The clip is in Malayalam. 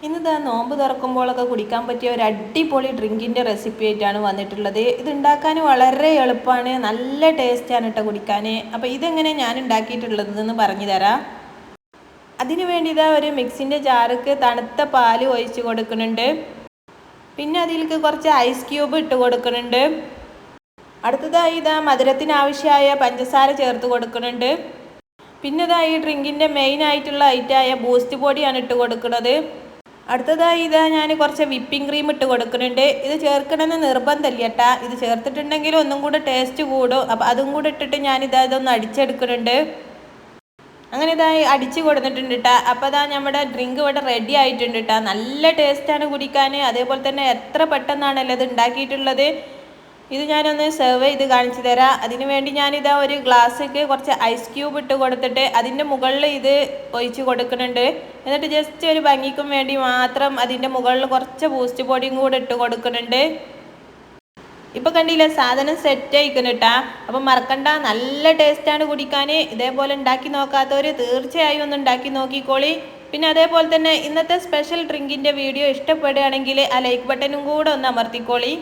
ഇന്നിതാ നോമ്പ് തുറക്കുമ്പോഴൊക്കെ കുടിക്കാൻ പറ്റിയ ഒരു അടിപൊളി ഡ്രിങ്കിൻ്റെ റെസിപ്പി ആയിട്ടാണ് വന്നിട്ടുള്ളത്. ഇത് ഉണ്ടാക്കാൻ വളരെ എളുപ്പമാണ്, നല്ല ടേസ്റ്റാണ് കേട്ടോ കുടിക്കാൻ. അപ്പോൾ ഇതെങ്ങനെ ഞാൻ ഉണ്ടാക്കിയിട്ടുള്ളതെന്ന് പറഞ്ഞു തരാം. അതിന് വേണ്ടി ഇതാ ഒരു മിക്സിൻ്റെ ജാർക്ക് തണുത്ത പാല് ഒഴിച്ച് കൊടുക്കുന്നുണ്ട്. പിന്നെ അതിലേക്ക് കുറച്ച് ഐസ് ക്യൂബ് ഇട്ട് കൊടുക്കുന്നുണ്ട്. അടുത്തതായി ഇതാ മധുരത്തിന് ആവശ്യമായ പഞ്ചസാര ചേർത്ത് കൊടുക്കുന്നുണ്ട്. പിന്നെ ഇതാ ഈ ഡ്രിങ്കിൻ്റെ മെയിൻ ആയിട്ടുള്ള ഐറ്റമായ ബൂസ്റ്റ് പൊടിയാണ് ഇട്ട് കൊടുക്കുന്നത്. അടുത്തതായി ഇതാ ഞാൻ കുറച്ച് വിപ്പിംഗ് ക്രീം ഇട്ട് കൊടുക്കുന്നുണ്ട്. ഇത് ചേർക്കണമെന്ന് നിർബന്ധമില്ല കേട്ടാ, ഇത് ചേർത്തിട്ടുണ്ടെങ്കിൽ ഒന്നും കൂടെ ടേസ്റ്റ് കൂടും. അപ്പം അതും കൂടെ ഇട്ടിട്ട് ഇതൊന്ന് അടിച്ചെടുക്കുന്നുണ്ട്. അങ്ങനെ ഇതായി അടിച്ച് കൊടുത്തിട്ടുണ്ട് കേട്ടാ. അപ്പോൾ ഇതാ നമ്മുടെ ഡ്രിങ്ക് ഇവിടെ റെഡി ആയിട്ടുണ്ട് കേട്ടാ. നല്ല ടേസ്റ്റാണ് കുടിക്കാൻ. അതേപോലെ തന്നെ എത്ര പെട്ടെന്നാണല്ലോ ഇത് ഉണ്ടാക്കിയിട്ടുള്ളത്. ഇത് ഞാനൊന്ന് സെർവ് ചെയ്ത് കാണിച്ചു തരാം. അതിന് വേണ്ടി ഞാനിതാ ഒരു ഗ്ലാസ്സിലേക്ക് കുറച്ച് ഐസ് ക്യൂബ് ഇട്ട് കൊടുത്തിട്ട് അതിൻ്റെ മുകളിൽ ഇത് ഒഴിച്ച് കൊടുക്കുന്നുണ്ട്. എന്നിട്ട് ജസ്റ്റ് ഒരു ഭംഗിക്കും വേണ്ടി മാത്രം അതിൻ്റെ മുകളിൽ കുറച്ച് ബൂസ്റ്റ് പൊടിയും കൂടെ ഇട്ട് കൊടുക്കുന്നുണ്ട്. ഇപ്പം കണ്ടില്ലേ, സാധനം സെറ്റ് ആയിക്കണം കേട്ടാ. അപ്പം മറക്കണ്ട, നല്ല ടേസ്റ്റാണ് കുടിക്കാൻ. ഇതേപോലെ ഉണ്ടാക്കി നോക്കാത്തവർ തീർച്ചയായും ഒന്ന് ഉണ്ടാക്കി നോക്കിക്കോളി. പിന്നെ അതേപോലെ തന്നെ ഇന്നത്തെ സ്പെഷ്യൽ ഡ്രിങ്കിൻ്റെ വീഡിയോ ഇഷ്ടപ്പെടുകയാണെങ്കിൽ ആ ലൈക്ക് ബട്ടനും കൂടെ ഒന്ന് അമർത്തിക്കോളി.